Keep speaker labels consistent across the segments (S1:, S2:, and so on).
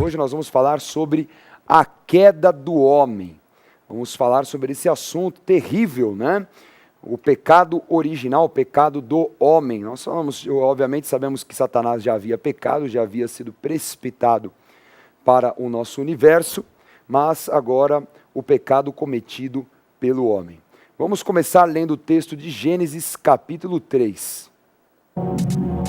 S1: Hoje nós vamos falar sobre a queda do homem. Vamos falar sobre esse assunto terrível, né? O pecado original, o pecado do homem. Nós obviamente sabemos que Satanás já havia pecado, já havia sido precipitado para o nosso universo, mas agora o pecado cometido pelo homem. Vamos começar lendo o texto de Gênesis capítulo 3.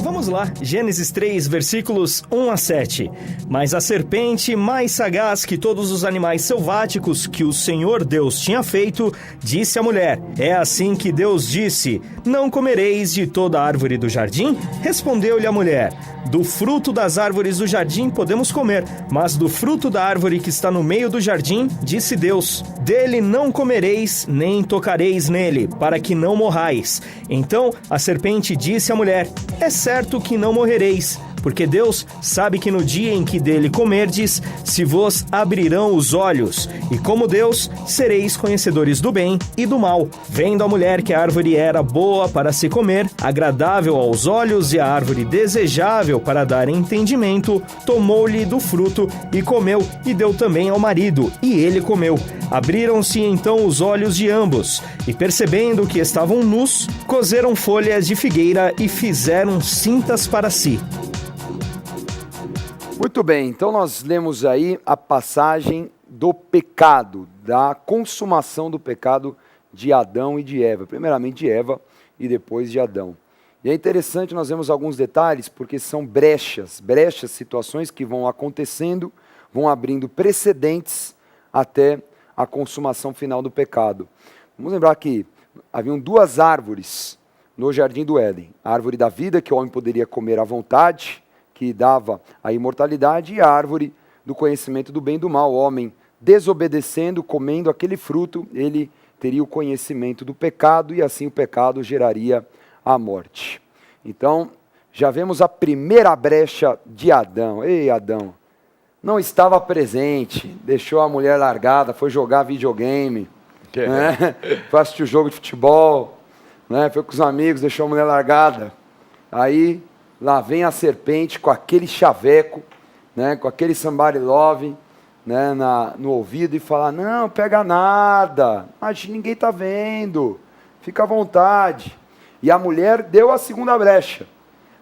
S2: Vamos lá, Gênesis 3, versículos 1 a 7. Mas a serpente, mais sagaz que todos os animais selváticos que o Senhor Deus tinha feito, disse à mulher: é assim que Deus disse, não comereis de toda árvore do jardim? Respondeu-lhe a mulher: do fruto das árvores do jardim podemos comer, mas do fruto da árvore que está no meio do jardim, disse Deus, dele não comereis, nem tocareis nele, para que não morrais. Então a serpente disse à mulher: é certo que não morrereis, porque Deus sabe que no dia em que dele comerdes, se vos abrirão os olhos, e como Deus, sereis conhecedores do bem e do mal. Vendo a mulher que a árvore era boa para se comer, agradável aos olhos e a árvore desejável para dar entendimento, tomou-lhe do fruto e comeu, e deu também ao marido, e ele comeu. Abriram-se então os olhos de ambos, e percebendo que estavam nus, coseram folhas de figueira e fizeram cintas para si.
S1: Muito bem, então nós lemos aí a passagem do pecado, da consumação do pecado de Adão e de Eva. Primeiramente de Eva e depois de Adão. E é interessante, nós vemos alguns detalhes, porque são brechas, situações que vão acontecendo, vão abrindo precedentes até a consumação final do pecado. Vamos lembrar que haviam duas árvores no Jardim do Éden. A árvore da vida, que o homem poderia comer à vontade, que dava a imortalidade, e a árvore do conhecimento do bem e do mal. O homem desobedecendo, comendo aquele fruto, ele teria o conhecimento do pecado, e assim o pecado geraria a morte. Então, já vemos a primeira brecha de Adão. Ei, Adão, não estava presente, deixou a mulher largada, foi jogar videogame, né? Foi assistir o jogo de futebol, né? Foi com os amigos, deixou a mulher largada. Aí, lá vem a serpente com aquele chaveco, né, com aquele somebody love, né, no ouvido, e fala: não, pega nada, mas ninguém está vendo, fica à vontade. E a mulher deu a segunda brecha,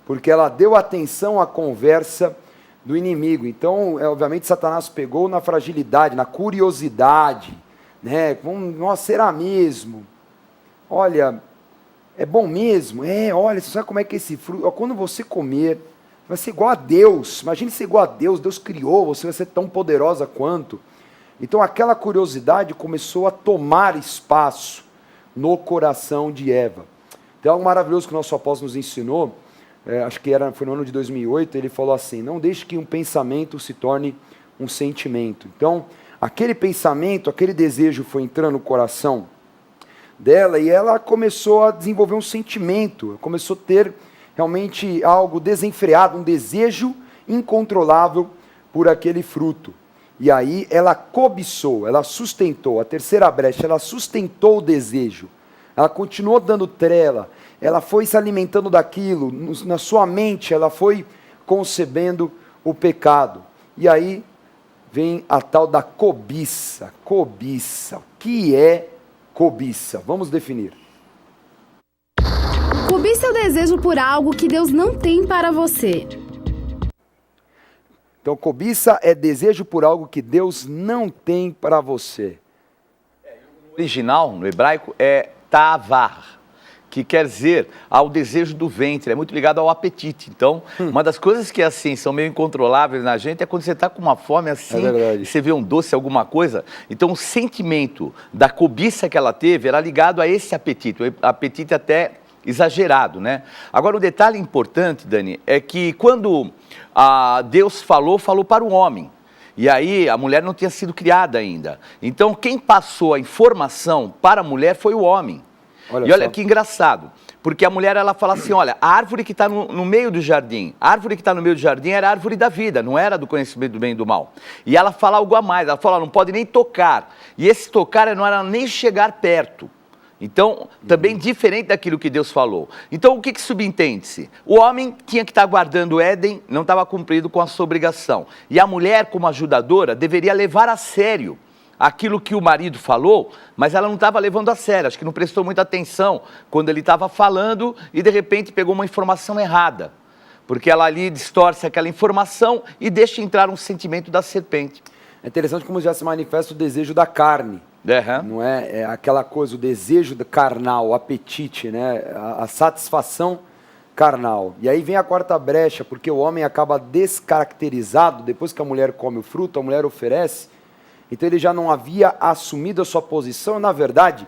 S1: porque ela deu atenção à conversa do inimigo. Então, obviamente, Satanás pegou na fragilidade, na curiosidade, né, nossa, será mesmo? Olha, é bom mesmo? Olha, você sabe como é que é esse fruto? Quando você comer, vai ser igual a Deus. Imagine ser igual a Deus. Deus criou, você vai ser tão poderosa quanto. Então aquela curiosidade começou a tomar espaço no coração de Eva. Tem algo maravilhoso que o nosso apóstolo nos ensinou, acho que foi no ano de 2008, ele falou assim: não deixe que um pensamento se torne um sentimento. Então, aquele pensamento, aquele desejo foi entrando no coração dela, e ela começou a desenvolver um sentimento, começou a ter realmente algo desenfreado, um desejo incontrolável por aquele fruto. E aí ela cobiçou, ela sustentou, a terceira brecha, ela sustentou o desejo, ela continuou dando trela, ela foi se alimentando daquilo, na sua mente ela foi concebendo o pecado. E aí vem a tal da cobiça. Cobiça, o que é cobiça? Vamos definir.
S3: Cobiça é o desejo por algo que Deus não tem para você.
S1: Então, cobiça é desejo por algo que Deus não tem para você.
S4: No original, no hebraico, é tavar, que quer dizer ao desejo do ventre, é muito ligado ao apetite. Então, uma das coisas que assim são meio incontroláveis na gente é quando você está com uma fome assim, e você vê um doce, alguma coisa. Então, o sentimento da cobiça que ela teve era ligado a esse apetite, o apetite até exagerado, né? Agora, o detalhe importante, Dani, é que quando Deus falou para o homem. E aí, a mulher não tinha sido criada ainda. Então, quem passou a informação para a mulher foi o homem. Olha que engraçado, porque a mulher, ela fala assim: olha, a árvore que está no meio do jardim, a árvore que está no meio do jardim era a árvore da vida, não era do conhecimento do bem e do mal. E ela fala algo a mais, ela fala: não pode nem tocar. E esse tocar não era nem chegar perto. Então, também diferente daquilo que Deus falou. Então, o que subentende-se? O homem tinha que estar guardando o Éden, não estava cumprindo com a sua obrigação. E a mulher, como ajudadora, deveria levar a sério aquilo que o marido falou, mas ela não estava levando a sério, acho que não prestou muita atenção quando ele estava falando e, de repente, pegou uma informação errada. Porque ela ali distorce aquela informação e deixa entrar um sentimento da serpente.
S1: É interessante como já se manifesta o desejo da carne. Não é? É aquela coisa, o desejo carnal, o apetite, né? A satisfação carnal. E aí vem a quarta brecha, porque o homem acaba descaracterizado, depois que a mulher come o fruto, a mulher oferece, então ele já não havia assumido a sua posição. Na verdade,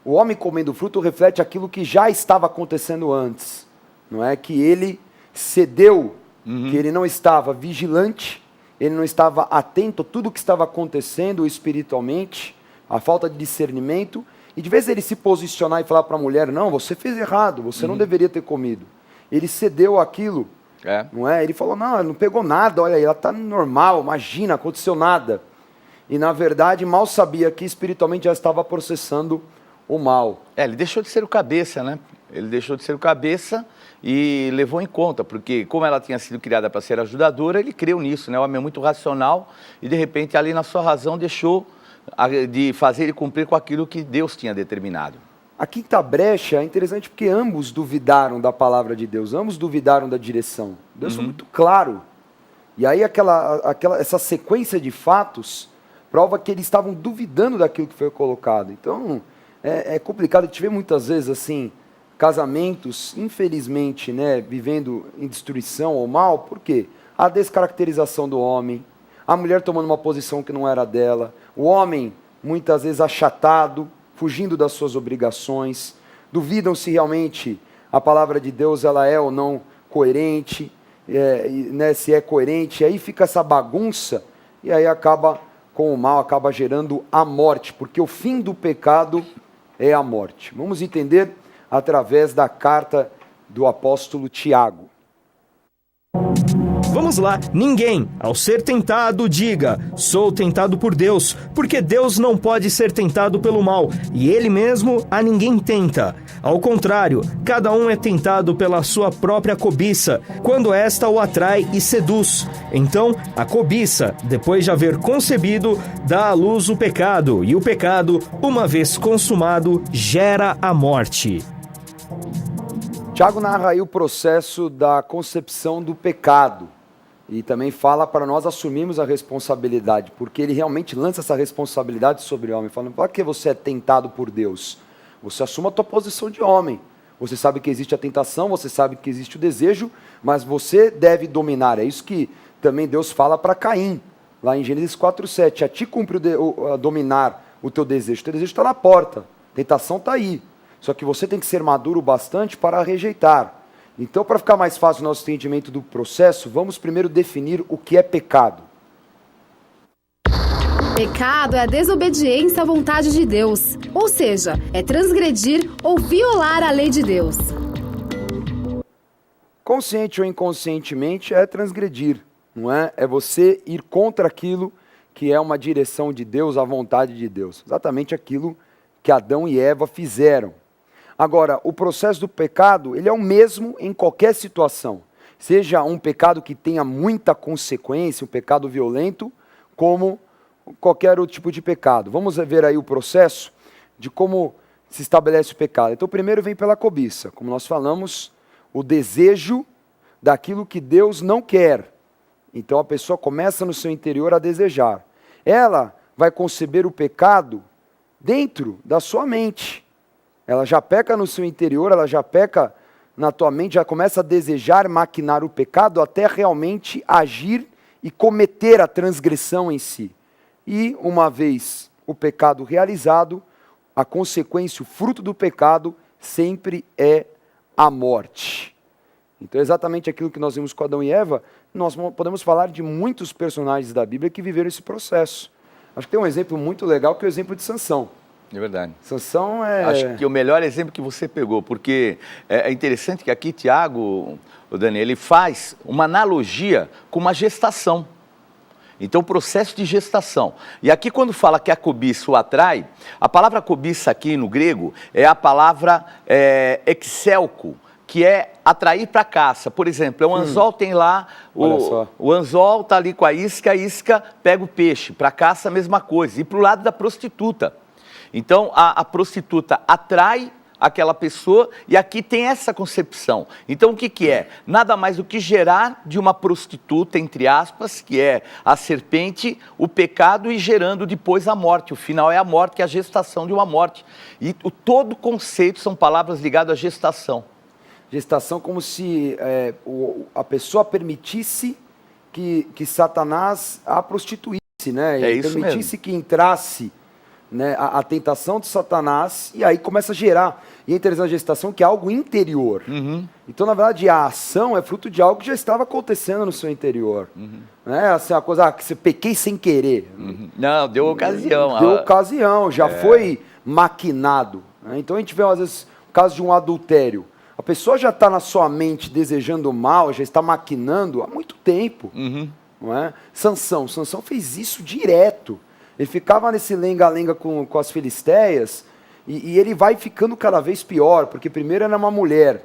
S1: o homem comendo o fruto reflete aquilo que já estava acontecendo antes. Não é que ele cedeu, que ele não estava vigilante, ele não estava atento a tudo o que estava acontecendo espiritualmente, a falta de discernimento, e de vez ele se posicionar e falar para a mulher, não, você fez errado, você não deveria ter comido. Ele cedeu aquilo, não é? Ele falou, não, ela não pegou nada, olha aí, ela está normal, imagina, aconteceu nada. E na verdade, mal sabia que espiritualmente já estava processando o mal.
S4: Ele deixou de ser o cabeça, né? Ele deixou de ser o cabeça e levou em conta, porque como ela tinha sido criada para ser ajudadora, ele creu nisso, né? O homem é muito racional e de repente ali na sua razão deixou de fazer ele cumprir com aquilo que Deus tinha determinado.
S1: A quinta brecha é interessante porque ambos duvidaram da palavra de Deus, ambos duvidaram da direção. Deus foi muito claro. E aí essa sequência de fatos prova que eles estavam duvidando daquilo que foi colocado. Então, é complicado. A gente vê muitas vezes, assim, casamentos, infelizmente, né, vivendo em destruição ou mal. Por quê? A descaracterização do homem, a mulher tomando uma posição que não era dela, o homem, muitas vezes, achatado, fugindo das suas obrigações, duvidam se realmente a palavra de Deus ela é ou não coerente, né, se é coerente, aí fica essa bagunça, e aí acaba com o mal, acaba gerando a morte, porque o fim do pecado é a morte. Vamos entender através da carta do apóstolo Tiago.
S2: Vamos lá, ninguém, ao ser tentado, diga, sou tentado por Deus, porque Deus não pode ser tentado pelo mal, e Ele mesmo a ninguém tenta. Ao contrário, cada um é tentado pela sua própria cobiça, quando esta o atrai e seduz. Então, a cobiça, depois de haver concebido, dá à luz o pecado, e o pecado, uma vez consumado, gera a morte.
S1: Tiago narra aí o processo da concepção do pecado. E também fala para nós assumirmos a responsabilidade, porque ele realmente lança essa responsabilidade sobre o homem, falando, para que você é tentado por Deus? Você assuma a tua posição de homem. Você sabe que existe a tentação, você sabe que existe o desejo, mas você deve dominar. É isso que também Deus fala para Caim, lá em Gênesis 4:7. A ti cumpre dominar o teu desejo. O teu desejo está na porta, a tentação está aí. Só que você tem que ser maduro bastante para rejeitar. Então, para ficar mais fácil o nosso entendimento do processo, vamos primeiro definir o que é pecado.
S3: Pecado é a desobediência à vontade de Deus, ou seja, é transgredir ou violar a lei de Deus.
S1: Consciente ou inconscientemente é transgredir, não é? É você ir contra aquilo que é uma direção de Deus, a vontade de Deus. Exatamente aquilo que Adão e Eva fizeram. Agora, o processo do pecado, ele é o mesmo em qualquer situação. Seja um pecado que tenha muita consequência, um pecado violento, como qualquer outro tipo de pecado. Vamos ver aí o processo de como se estabelece o pecado. Então, primeiro vem pela cobiça. Como nós falamos, o desejo daquilo que Deus não quer. Então, a pessoa começa no seu interior a desejar. Ela vai conceber o pecado dentro da sua mente. Ela já peca no seu interior, ela já peca na tua mente, já começa a desejar, maquinar o pecado até realmente agir e cometer a transgressão em si. E, uma vez o pecado realizado, a consequência, o fruto do pecado, sempre é a morte. Então, exatamente aquilo que nós vimos com Adão e Eva, nós podemos falar de muitos personagens da Bíblia que viveram esse processo. Acho que tem um exemplo muito legal, que é o exemplo de Sansão.
S4: É verdade.
S1: Sansão é...
S4: Acho que é o melhor exemplo que você pegou, porque é interessante que aqui Tiago, o Daniel, ele faz uma analogia com uma gestação. Então, processo de gestação. E aqui, quando fala que a cobiça o atrai, a palavra cobiça aqui no grego é a palavra exelco, que é atrair para caça. Por exemplo, o anzol tem lá, o anzol está ali com a isca pega o peixe. Para caça, a mesma coisa. E para o lado da prostituta. Então, a prostituta atrai aquela pessoa, e aqui tem essa concepção. Então, o que que é? Nada mais do que gerar de uma prostituta, entre aspas, que é a serpente, o pecado e gerando depois a morte. O final é a morte, que é a gestação de uma morte. E todo o conceito são palavras ligadas à gestação.
S1: Gestação como se a pessoa permitisse que Satanás a prostituísse, né?
S4: É isso
S1: permitisse
S4: mesmo.
S1: que entrasse, né, a tentação de Satanás, e aí começa a gerar. E é interessante a gestação, que é algo interior. Então, na verdade, a ação é fruto de algo que já estava acontecendo no seu interior. Né? Assim, a coisa que você pequei sem querer.
S4: Não, deu ocasião.
S1: Deu ocasião, já foi maquinado. Né? Então, a gente vê, às vezes, o caso de um adultério. A pessoa já está na sua mente desejando mal, já está maquinando há muito tempo. Não é? Sansão fez isso direto. Ele ficava nesse lenga-lenga com as filisteias, e ele vai ficando cada vez pior, porque primeiro era uma mulher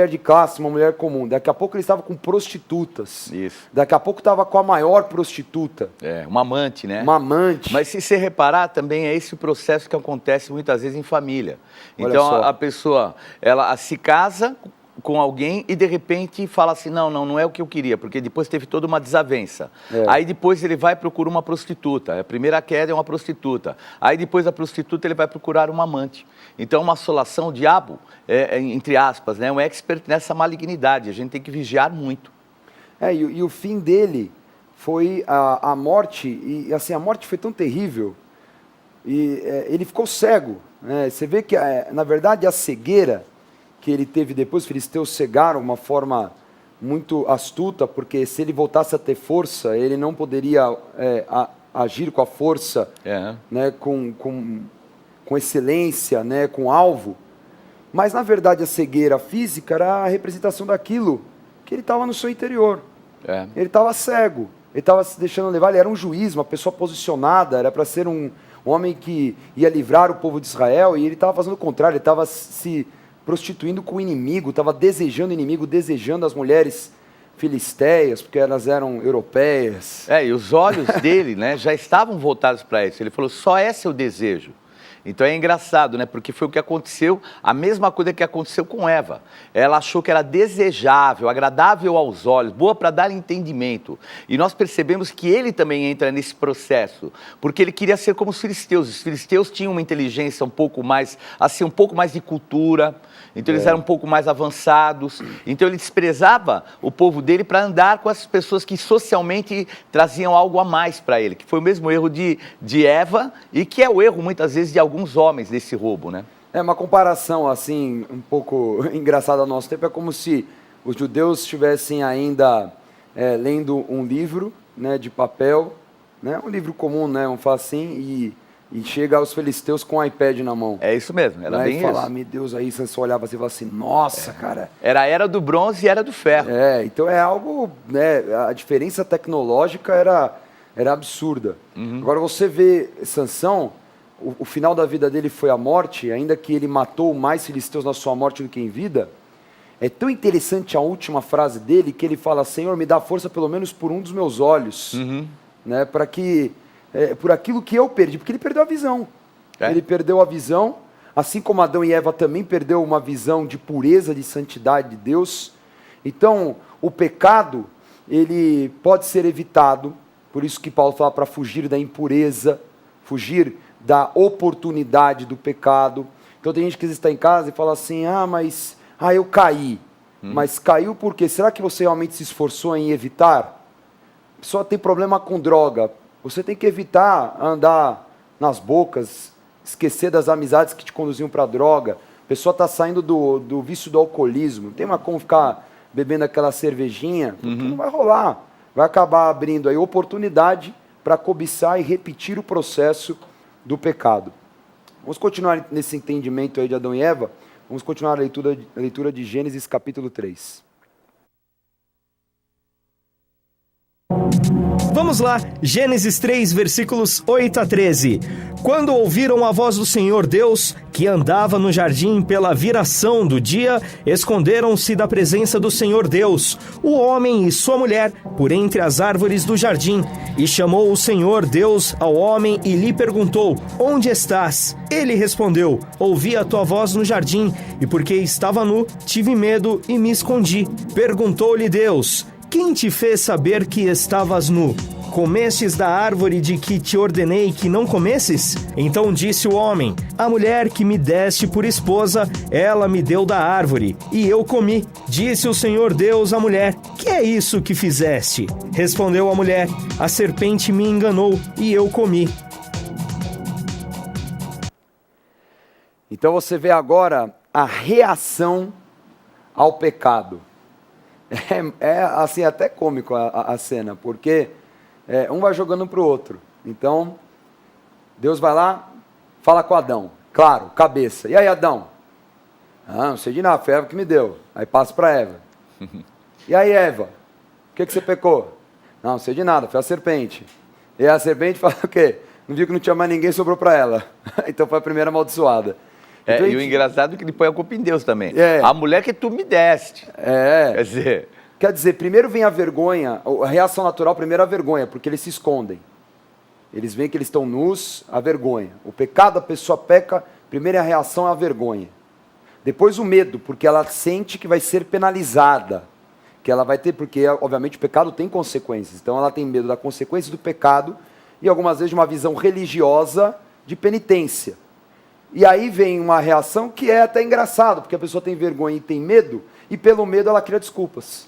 S1: de classe, uma mulher comum. Daqui a pouco ele estava com prostitutas.
S4: Isso.
S1: Daqui a pouco estava com a maior prostituta.
S4: Uma amante, né?
S1: Uma amante.
S4: Mas se você reparar, também é esse o processo que acontece muitas vezes em família.
S1: Olha
S4: Então
S1: só.
S4: a pessoa, ela se casa com alguém e de repente fala assim, não é o que eu queria, porque depois teve toda uma desavença. Aí depois ele vai procurar uma prostituta, a primeira queda é uma prostituta. Aí depois da prostituta ele vai procurar uma amante. Então uma assolação, o diabo, entre aspas, né, um expert nessa malignidade, a gente tem que vigiar muito.
S1: E o fim dele foi a morte, e assim, a morte foi tão terrível, e ele ficou cego. Né? Você vê que, na verdade, a cegueira que ele teve depois, os filisteus cegaram de uma forma muito astuta, porque se ele voltasse a ter força, ele não poderia agir com a força, né, com excelência, né, com alvo. Mas, na verdade, a cegueira física era a representação daquilo que ele estava no seu interior. Ele estava cego, ele estava se deixando levar, ele era um juiz, uma pessoa posicionada, era para ser um homem que ia livrar o povo de Israel, e ele estava fazendo o contrário, ele estava se prostituindo com o inimigo, estava desejando o inimigo, desejando as mulheres filisteias, porque elas eram europeias.
S4: E os olhos dele, né, já estavam voltados para isso. Ele falou, só é seu desejo. Então é engraçado, né? Porque foi o que aconteceu, a mesma coisa que aconteceu com Eva. Ela achou que era desejável, agradável aos olhos, boa para dar entendimento. E nós percebemos que ele também entra nesse processo, porque ele queria ser como os filisteus. Os filisteus tinham uma inteligência um pouco mais, assim, um pouco mais de cultura. Então eles eram um pouco mais avançados. Então ele desprezava o povo dele para andar com as pessoas que socialmente traziam algo a mais para ele, que foi o mesmo erro de Eva e que é o erro muitas vezes de alguns homens desse roubo, né?
S1: Uma comparação assim um pouco engraçada ao nosso tempo, é como se os judeus estivessem ainda lendo um livro, né, de papel, né, um livro comum, né, vamos falar assim, e chega aos filisteus com o iPad na mão.
S4: É isso mesmo, era bem
S1: e
S4: isso.
S1: falar, meu Deus, aí você só olhava assim e falava assim, nossa, cara.
S4: Era a era do bronze e era do ferro.
S1: Então é algo, né, a diferença tecnológica era absurda. Agora você vê Sansão, o final da vida dele foi a morte, ainda que ele matou mais filisteus na sua morte do que em vida. É tão interessante a última frase dele, que ele fala, Senhor, me dá força pelo menos por um dos meus olhos, né, para que... por aquilo que eu perdi, porque ele perdeu a visão. Ele perdeu a visão, assim como Adão e Eva também perdeu uma visão de pureza, de santidade de Deus. Então, o pecado, ele pode ser evitado, por isso que Paulo fala para fugir da impureza, fugir da oportunidade do pecado. Então tem gente que está em casa e fala assim, mas eu caí. Mas caiu por quê? Será que você realmente se esforçou em evitar? A pessoa tem problema com droga. Você tem que evitar andar nas bocas, esquecer das amizades que te conduziam para a droga. A pessoa está saindo do vício do alcoolismo. Não tem mais como ficar bebendo aquela cervejinha, porque não vai rolar. Vai acabar abrindo aí oportunidade para cobiçar e repetir o processo do pecado. Vamos continuar nesse entendimento aí de Adão e Eva. Vamos continuar a leitura de Gênesis capítulo 3.
S2: Vamos lá, Gênesis 3, versículos 8 a 13. Quando ouviram a voz do Senhor Deus, que andava no jardim pela viração do dia, esconderam-se da presença do Senhor Deus, o homem e sua mulher, por entre as árvores do jardim. E chamou o Senhor Deus ao homem e lhe perguntou: onde estás? Ele respondeu: ouvi a tua voz no jardim, e porque estava nu, tive medo e me escondi. Perguntou-lhe Deus: quem te fez saber que estavas nu? Comestes da árvore de que te ordenei que não comesses? Então disse o homem: a mulher que me deste por esposa, ela me deu da árvore, e eu comi. Disse o Senhor Deus à mulher: que é isso que fizeste? Respondeu a mulher: a serpente me enganou, e eu comi.
S1: Então você vê agora a reação ao pecado. É assim, até cômico a cena, porque um vai jogando para o outro. Então, Deus vai lá, fala com Adão. Claro, cabeça. E aí, Adão? Não sei de nada, foi Eva que me deu. Aí passa para Eva. E aí, Eva? O que você pecou? Não sei de nada, foi a serpente. E a serpente fala o quê? Não viu que não tinha mais ninguém, sobrou para ela. Então foi a primeira amaldiçoada. Então,
S4: e o engraçado é que ele põe a culpa em Deus também.
S1: É.
S4: A mulher que tu me deste.
S1: Quer dizer, primeiro vem a vergonha, a reação natural primeiro é a vergonha, porque eles se escondem. Eles veem que eles estão nus, a vergonha. O pecado, a pessoa peca, primeiro a reação é a vergonha. Depois o medo, porque ela sente que vai ser penalizada. Que ela vai ter, porque obviamente o pecado tem consequências. Então ela tem medo da consequência do pecado e algumas vezes de uma visão religiosa de penitência. E aí vem uma reação que é até engraçado, porque a pessoa tem vergonha e tem medo, e pelo medo ela cria desculpas.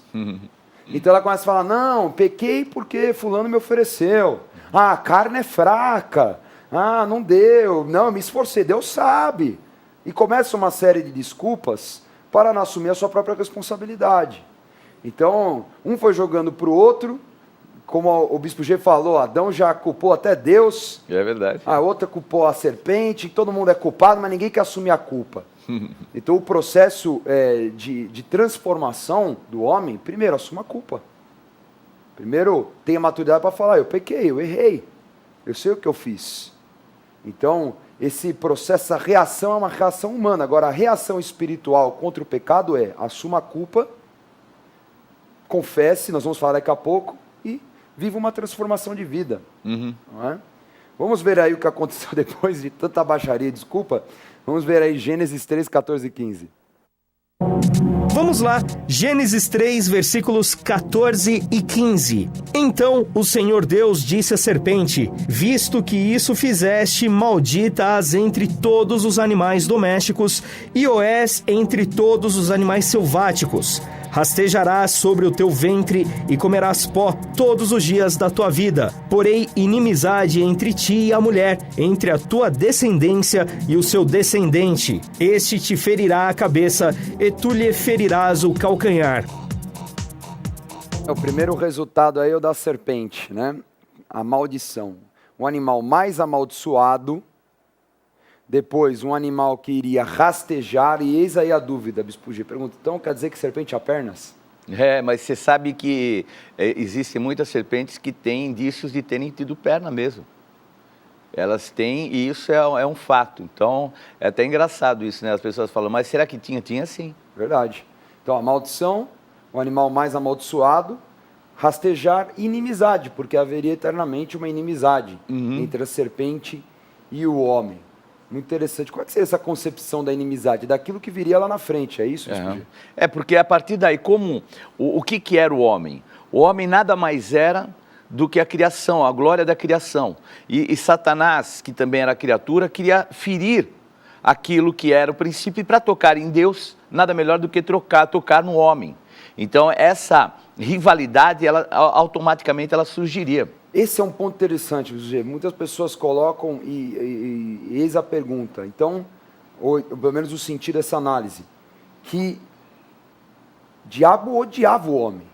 S1: Então ela começa a falar: não, pequei porque fulano me ofereceu. Ah, a carne é fraca. Ah, não deu. Não, eu me esforcei. Deus sabe. E começa uma série de desculpas para não assumir a sua própria responsabilidade. Então, um foi jogando para o outro, como o bispo G falou, Adão já culpou até Deus.
S4: É verdade.
S1: A outra culpou a serpente, todo mundo é culpado, mas ninguém quer assumir a culpa. Então o processo de transformação do homem, primeiro, assuma a culpa. Primeiro, tenha maturidade para falar: eu pequei, eu errei, eu sei o que eu fiz. Então, esse processo, a reação é uma reação humana. Agora, a reação espiritual contra o pecado é: assuma a culpa, confesse, nós vamos falar daqui a pouco, e viva uma transformação de vida. Não é? Vamos ver aí o que aconteceu depois de tanta baixaria, desculpa. Vamos ver aí Gênesis 3, 14 e 15.
S2: Vamos lá, Gênesis 3, versículos 14 e 15. Então o Senhor Deus disse à serpente: visto que isso fizeste, maldita-as entre todos os animais domésticos, e o és entre todos os animais selváticos. Rastejarás sobre o teu ventre e comerás pó todos os dias da tua vida. Porém, inimizade entre ti e a mulher, entre a tua descendência e o seu descendente. Este te ferirá a cabeça e tu lhe ferirás o calcanhar.
S1: O primeiro resultado aí é o da serpente, né? A maldição. O animal mais amaldiçoado. Depois, um animal que iria rastejar, e eis aí a dúvida, Bispo G. Pergunta: então quer dizer que serpente tinha pernas?
S4: Mas você sabe que existem muitas serpentes que têm indícios de terem tido perna mesmo. Elas têm, e isso é um fato. Então, é até engraçado isso, né? As pessoas falam: mas será que tinha? Tinha sim.
S1: Verdade. Então, a maldição, o animal mais amaldiçoado, rastejar e inimizade, porque haveria eternamente uma inimizade entre a serpente e o homem. Muito interessante. Qual é que seria essa concepção da inimizade? Daquilo que viria lá na frente, é isso?
S4: Porque a partir daí, como o que era o homem? O homem nada mais era do que a criação, a glória da criação. E Satanás, que também era criatura, queria ferir aquilo que era o princípio, e para tocar em Deus, nada melhor do que tocar no homem. Então, essa rivalidade, automaticamente ela surgiria.
S1: Esse é um ponto interessante, José. Muitas pessoas colocam e eis a pergunta. Então, ou pelo menos o sentido dessa análise, que diabo odiava o homem.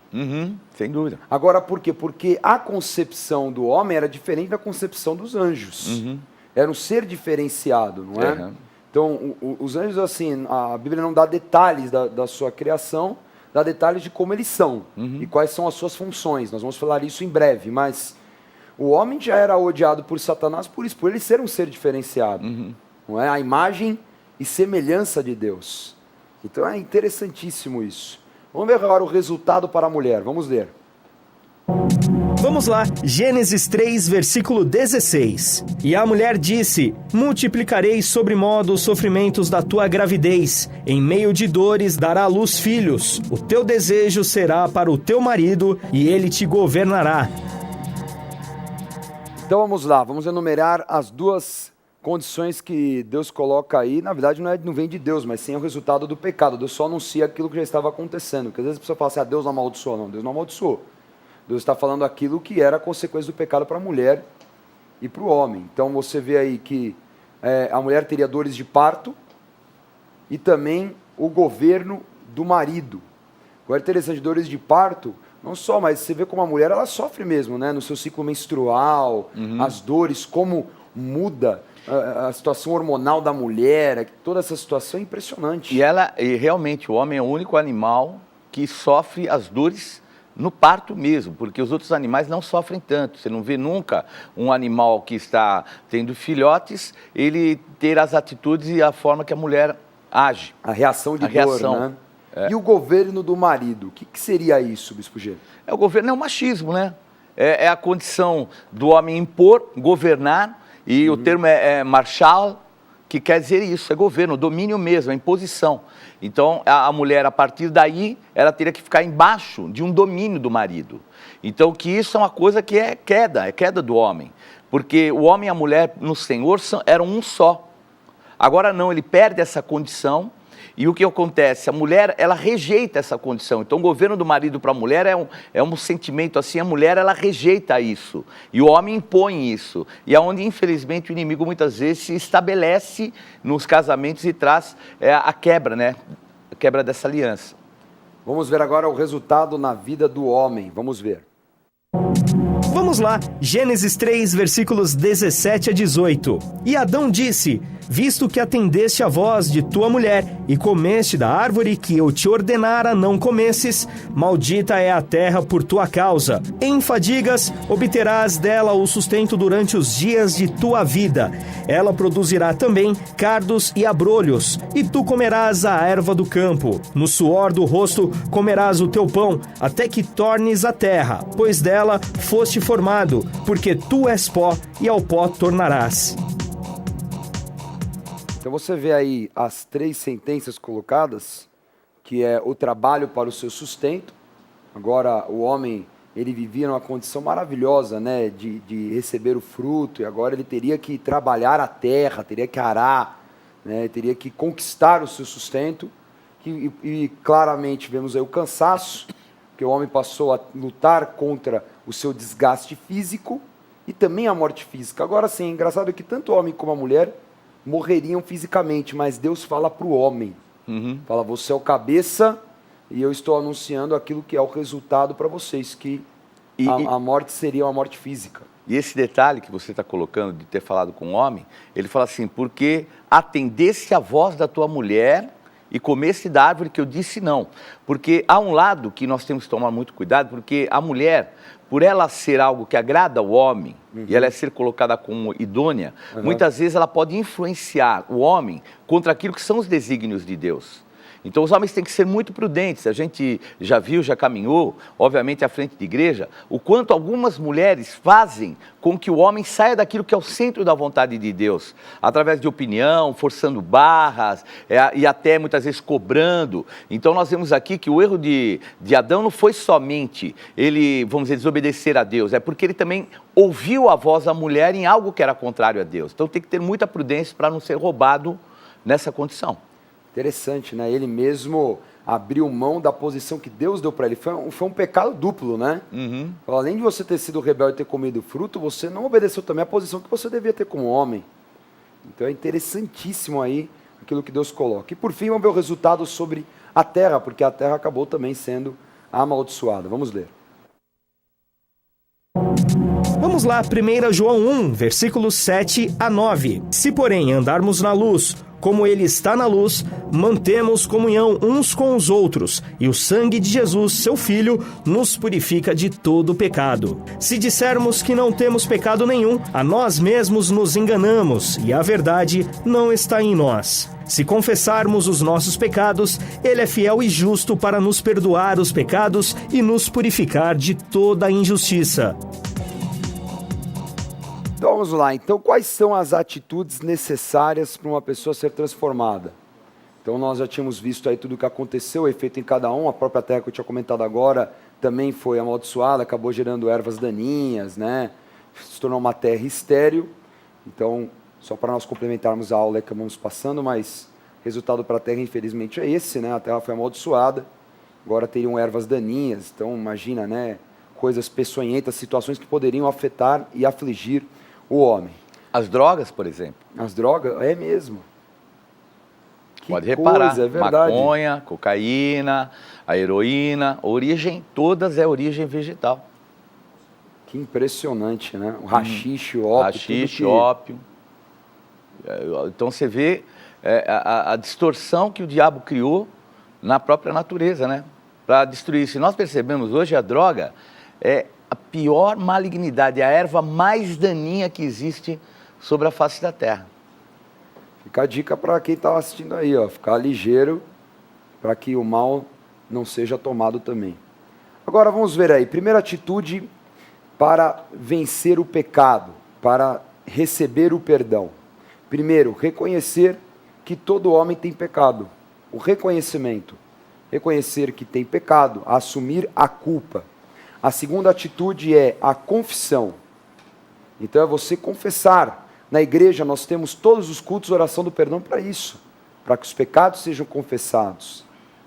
S4: Sem dúvida.
S1: Agora, por quê? Porque a concepção do homem era diferente da concepção dos anjos. Era um ser diferenciado, não é? Então, os anjos, assim, a Bíblia não dá detalhes da sua criação, dar detalhes de como eles são e quais são as suas funções. Nós vamos falar isso em breve, mas o homem já era odiado por Satanás por isso, por ele ser um ser diferenciado. Não é? A imagem e semelhança de Deus. Então é interessantíssimo isso. Vamos ver agora o resultado para a mulher. Vamos ler.
S2: Vamos lá, Gênesis 3, versículo 16. E a mulher disse: multiplicarei sobremodo os sofrimentos da tua gravidez. Em meio de dores dará à luz filhos. O teu desejo será para o teu marido e ele te governará.
S1: Então vamos lá, vamos enumerar as duas condições que Deus coloca aí. Na verdade não vem de Deus, mas sim é o resultado do pecado. Deus só anuncia aquilo que já estava acontecendo. Porque às vezes a pessoa fala assim, Deus não amaldiçoou. Não, Deus não amaldiçoou. Deus está falando aquilo que era a consequência do pecado para a mulher e para o homem. Então você vê aí que a mulher teria dores de parto e também o governo do marido. Agora é interessante, dores de parto, não só, mas você vê como a mulher ela sofre mesmo, né? No seu ciclo menstrual, as dores, como muda a situação hormonal da mulher, toda essa situação é impressionante.
S4: E realmente o homem é o único animal que sofre as dores no parto mesmo, porque os outros animais não sofrem tanto. Você não vê nunca um animal que está tendo filhotes, ele ter as atitudes e a forma que a mulher age.
S1: A reação de dor, né? E o governo do marido, o que seria isso, Bispo G?
S4: O governo é o machismo, né? É a condição do homem impor, governar, e o termo é marshal, que quer dizer isso, é governo, domínio mesmo, é imposição. Então, a mulher, a partir daí, ela teria que ficar embaixo de um domínio do marido. Então, que isso é uma coisa que é queda do homem. Porque o homem e a mulher no Senhor eram um só. Agora não, ele perde essa condição. E o que acontece? A mulher, ela rejeita essa condição. Então, o governo do marido para a mulher é um sentimento assim, a mulher, ela rejeita isso. E o homem impõe isso. E é onde, infelizmente, o inimigo muitas vezes se estabelece nos casamentos e traz a quebra, né? A quebra dessa aliança.
S1: Vamos ver agora o resultado na vida do homem. Vamos ver.
S2: Vamos lá, Gênesis 3, versículos 17 a 18. E Adão disse: visto que atendeste à voz de tua mulher e comeste da árvore que eu te ordenara não comesses, maldita é a terra por tua causa. Em fadigas obterás dela o sustento durante os dias de tua vida. Ela produzirá também cardos e abrolhos, e tu comerás a erva do campo. No suor do rosto comerás o teu pão, até que tornes a terra, pois dela foste formado, porque tu és pó e ao pó tornarás.
S1: Então você vê aí as 3 sentenças colocadas, que é o trabalho para o seu sustento. Agora o homem, ele vivia numa condição maravilhosa, né, de receber o fruto, e agora ele teria que trabalhar a terra, teria que arar, né, teria que conquistar o seu sustento. E claramente vemos aí o cansaço, que o homem passou a lutar contra o seu desgaste físico e também a morte física. Agora sim, engraçado é que tanto o homem como a mulher morreriam fisicamente, mas Deus fala para o homem. Fala, você é o cabeça e eu estou anunciando aquilo que é o resultado para vocês, que a morte seria uma morte física.
S4: E esse detalhe que você está colocando de ter falado com o homem, ele fala assim, porque atendesse a voz da tua mulher e comesse da árvore que eu disse não. Porque há um lado que nós temos que tomar muito cuidado, porque a mulher, por ela ser algo que agrada ao homem, e ela ser colocada como idônea, muitas vezes ela pode influenciar o homem contra aquilo que são os desígnios de Deus. Então os homens têm que ser muito prudentes. A gente já viu, já caminhou, obviamente à frente de igreja, o quanto algumas mulheres fazem com que o homem saia daquilo que é o centro da vontade de Deus, através de opinião, forçando barras e até muitas vezes cobrando. Então nós vemos aqui que o erro de Adão não foi somente ele, vamos dizer, desobedecer a Deus, é porque ele também ouviu a voz da mulher em algo que era contrário a Deus. Então tem que ter muita prudência para não ser roubado nessa condição.
S1: Interessante, né? Ele mesmo abriu mão da posição que Deus deu para ele. Foi um pecado duplo, né? Além de você ter sido rebelde e ter comido fruto, você não obedeceu também a posição que você devia ter como homem. Então é interessantíssimo aí aquilo que Deus coloca. E por fim, vamos ver o resultado sobre a terra, porque a terra acabou também sendo amaldiçoada. Vamos ler.
S2: Vamos lá, 1 João 1, versículos 7 a 9. Se, porém, andarmos na luz, como ele está na luz, mantemos comunhão uns com os outros, e o sangue de Jesus, seu Filho, nos purifica de todo pecado. Se dissermos que não temos pecado nenhum, a nós mesmos nos enganamos, e a verdade não está em nós. Se confessarmos os nossos pecados, ele é fiel e justo para nos perdoar os pecados e nos purificar de toda a injustiça.
S1: Então vamos lá. Então, quais são as atitudes necessárias para uma pessoa ser transformada? Então, nós já tínhamos visto aí tudo o que aconteceu, o efeito em cada um. A própria terra que eu tinha comentado agora também foi amaldiçoada, acabou gerando ervas daninhas, né? Se tornou uma terra estéril. Então, só para nós complementarmos a aula que vamos passando, mas o resultado para a terra, infelizmente, é esse, né? A terra foi amaldiçoada, agora teriam ervas daninhas. Então, imagina, né? Coisas peçonhentas, situações que poderiam afetar e afligir o homem.
S4: As drogas, por exemplo.
S1: As drogas, é mesmo. Que
S4: Pode reparar,
S1: coisa, é verdade.
S4: maconha, cocaína, a heroína, origem, todas é origem vegetal.
S1: Que impressionante, né? O haxixe, o ópio.
S4: Haxixe, ópio. Então você vê a distorção que o diabo criou na própria natureza, né? Para destruir. Se nós percebemos hoje, a droga é a pior malignidade, é a erva mais daninha que existe sobre a face da terra.
S1: Fica a dica para quem está assistindo aí, ó, ficar ligeiro para que o mal não seja tomado também. Agora vamos ver aí, primeira atitude para vencer o pecado, para receber o perdão. Primeiro, reconhecer que todo homem tem pecado. O reconhecimento. Reconhecer que tem pecado, assumir a culpa. A segunda atitude é a confissão. Então é você confessar. Na igreja nós temos todos os cultos de oração do perdão para isso, para que os pecados sejam confessados.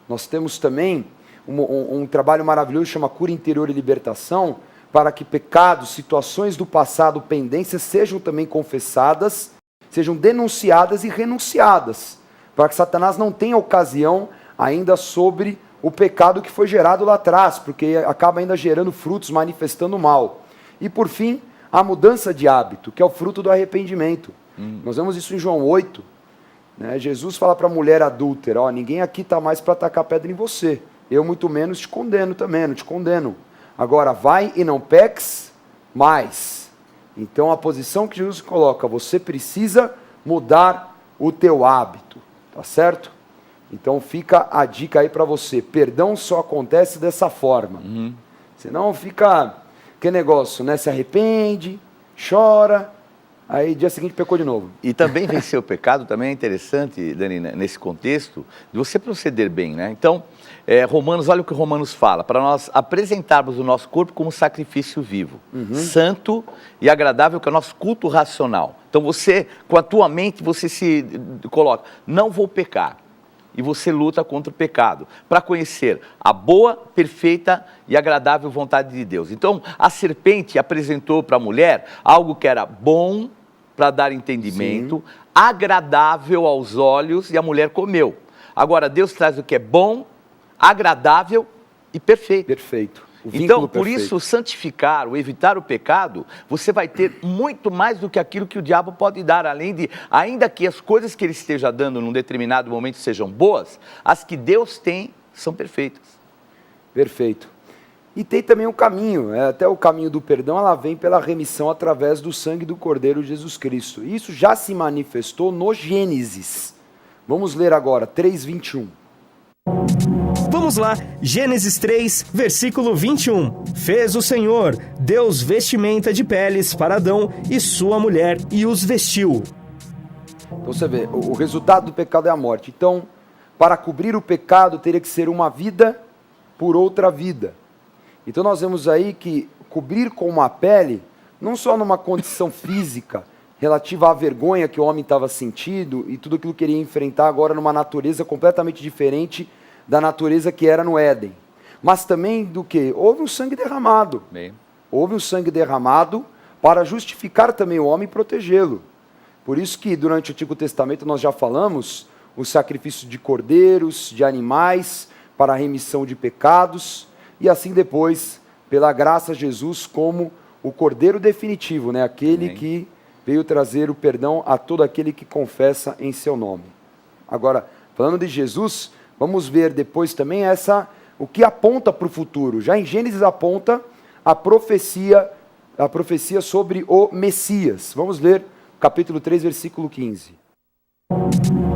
S1: Nós temos também um trabalho maravilhoso que chama Cura Interior e Libertação, para que pecados, situações do passado, pendências, sejam também confessadas, sejam denunciadas e renunciadas, para que Satanás não tenha ocasião ainda sobre o pecado que foi gerado lá atrás, porque acaba ainda gerando frutos, manifestando mal. E por fim, a mudança de hábito, que é o fruto do arrependimento. Nós vemos isso em João 8, né? Jesus fala para a mulher adúltera, ó, ninguém aqui está mais para atacar pedra em você, eu muito menos te condeno também, não te condeno. Agora vai e não peques mais. Então a posição que Jesus coloca, você precisa mudar o teu hábito, tá certo? Então fica a dica aí para você, perdão só acontece dessa forma. Senão fica que negócio, né? Se arrepende, chora, aí dia seguinte pecou de novo.
S4: E também vencer o pecado também é interessante, Dani, nesse contexto, de você proceder bem, né? Então, Romanos, olha o que Romanos fala, para nós apresentarmos o nosso corpo como sacrifício vivo, santo e agradável, que é o nosso culto racional. Então você, com a tua mente, você se coloca, não vou pecar. E você luta contra o pecado, para conhecer a boa, perfeita e agradável vontade de Deus. Então, a serpente apresentou para a mulher algo que era bom para dar entendimento, agradável aos olhos, e a mulher comeu. Agora, Deus traz o que é bom, agradável e perfeito.
S1: Perfeito.
S4: Então, por isso, santificar, ou evitar o pecado, você vai ter muito mais do que aquilo que o diabo pode dar, além de, ainda que as coisas que ele esteja dando num determinado momento sejam boas, as que Deus tem são perfeitas.
S1: Perfeito. E tem também um caminho, até o caminho do perdão, ela vem pela remissão através do sangue do Cordeiro Jesus Cristo. E isso já se manifestou no Gênesis. Vamos ler agora, 3:21.
S2: Vamos lá, Gênesis 3, versículo 21. Fez o Senhor, Deus vestimenta de peles para Adão e sua mulher e os vestiu.
S1: Então você vê, o resultado do pecado é a morte. Então, para cobrir o pecado, teria que ser uma vida por outra vida. Então nós vemos aí que cobrir com uma pele, não só numa condição física, relativa à vergonha que o homem estava sentindo e tudo aquilo que ele ia enfrentar agora numa natureza completamente diferente da natureza que era no Éden. Mas também do que? Houve um sangue derramado.
S4: Bem.
S1: Houve um sangue derramado para justificar também o homem e protegê-lo. Por isso que durante o Antigo Testamento nós já falamos o sacrifício de cordeiros, de animais, para a remissão de pecados, e assim depois, pela graça de Jesus, como o cordeiro definitivo, né? Aquele que veio trazer o perdão a todo aquele que confessa em seu nome. Agora, falando de Jesus, vamos ver depois também o que aponta para o futuro. Já em Gênesis aponta a profecia sobre o Messias. Vamos ler capítulo 3, versículo 15.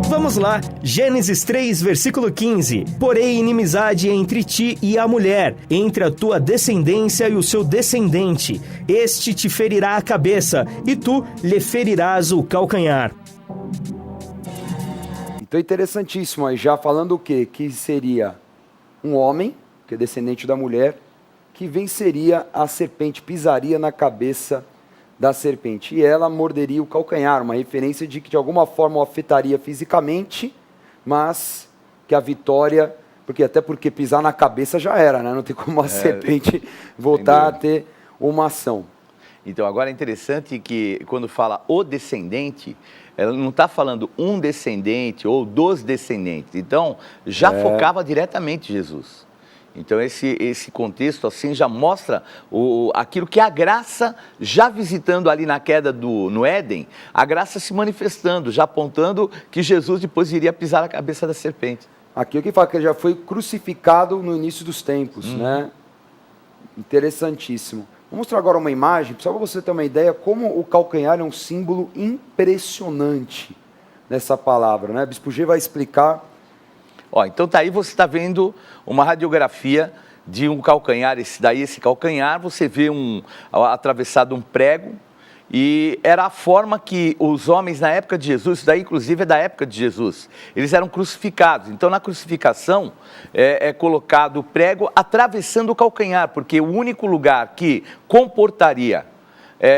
S2: Vamos lá, Gênesis 3, versículo 15. Porém, inimizade entre ti e a mulher, entre a tua descendência e o seu descendente. Este te ferirá a cabeça, e tu lhe ferirás o calcanhar.
S1: Então, interessantíssimo aí, já falando o quê? Que seria um homem, que é descendente da mulher, que venceria a serpente, pisaria na cabeça da serpente. E ela morderia o calcanhar, uma referência de que de alguma forma o afetaria fisicamente, mas que a vitória, porque pisar na cabeça já era, né? Não tem como a serpente voltar a ter uma ação.
S4: Então, agora é interessante que quando fala o descendente, ela não está falando um descendente ou dos descendentes. Então, já focava diretamente Jesus. Então, esse contexto assim já mostra aquilo que a graça, já visitando ali na queda no Éden, a graça se manifestando, já apontando que Jesus depois iria pisar a cabeça da serpente.
S1: Aqui o que fala que ele já foi crucificado no início dos tempos, né? Interessantíssimo. Vou mostrar agora uma imagem, só para você ter uma ideia como o calcanhar é um símbolo impressionante nessa palavra, né? Bispo G vai explicar.
S4: Então tá aí, você está vendo uma radiografia de um calcanhar, esse calcanhar, você vê atravessado um prego, e era a forma que os homens na época de Jesus, isso daí inclusive é da época de Jesus, eles eram crucificados. Então na crucificação é colocado o prego atravessando o calcanhar, porque o único lugar que comportaria,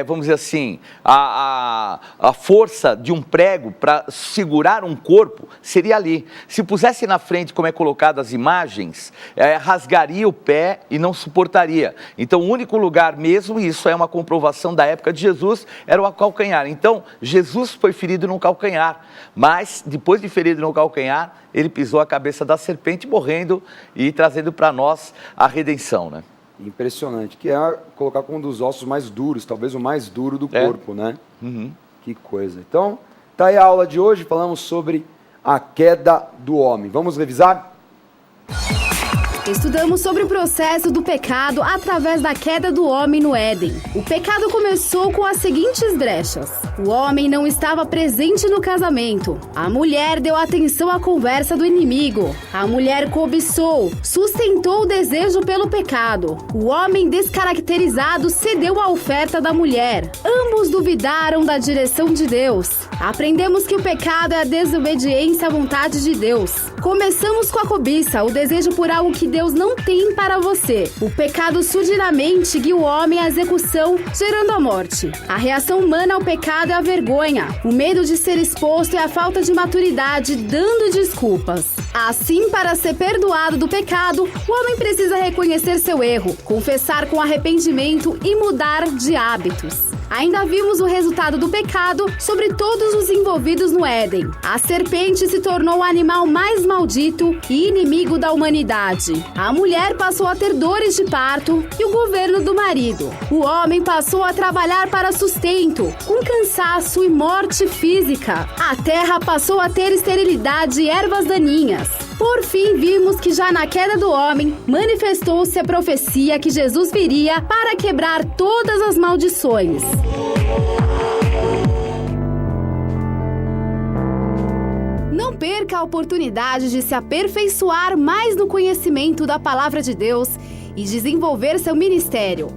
S4: vamos dizer assim, a força de um prego para segurar um corpo seria ali. Se pusesse na frente, como é colocado as imagens, rasgaria o pé e não suportaria. Então, o único lugar mesmo, e isso é uma comprovação da época de Jesus, era o calcanhar. Então, Jesus foi ferido no calcanhar, mas depois de ferido no calcanhar, ele pisou a cabeça da serpente, morrendo e trazendo para nós a redenção, né?
S1: Impressionante, que é colocar com um dos ossos mais duros, talvez o mais duro do corpo, né? Que coisa. Então, tá aí a aula de hoje, falamos sobre a queda do homem. Vamos revisar?
S3: Estudamos sobre o processo do pecado através da queda do homem no Éden. O pecado começou com as seguintes brechas. O homem não estava presente no casamento. A mulher deu atenção à conversa do inimigo. A mulher cobiçou, sustentou o desejo pelo pecado. O homem descaracterizado cedeu à oferta da mulher. Ambos duvidaram da direção de Deus. Aprendemos que o pecado é a desobediência à vontade de Deus. Começamos com a cobiça, o desejo por algo que Deus não tem para você. O pecado surdamente guia o homem à execução, gerando a morte. A reação humana ao pecado é a vergonha. O medo de ser exposto é a falta de maturidade, dando desculpas. Assim, para ser perdoado do pecado, o homem precisa reconhecer seu erro, confessar com arrependimento e mudar de hábitos. Ainda vimos o resultado do pecado sobre todos os envolvidos no Éden. A serpente se tornou o animal mais maldito e inimigo da humanidade. A mulher passou a ter dores de parto e o governo do marido. O homem passou a trabalhar para sustento, com cansaço e morte física. A terra passou a ter esterilidade e ervas daninhas. Por fim, vimos que já na queda do homem, manifestou-se a profecia que Jesus viria para quebrar todas as maldições. Não perca a oportunidade de se aperfeiçoar mais no conhecimento da Palavra de Deus e desenvolver seu ministério.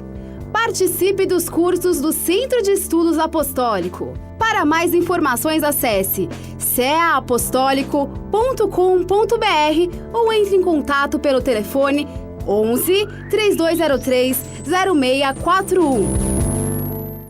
S3: Participe dos cursos do Centro de Estudos Apostólico. Para mais informações, acesse ceaapostólico.com.br ou entre em contato pelo telefone 11 3203 0641.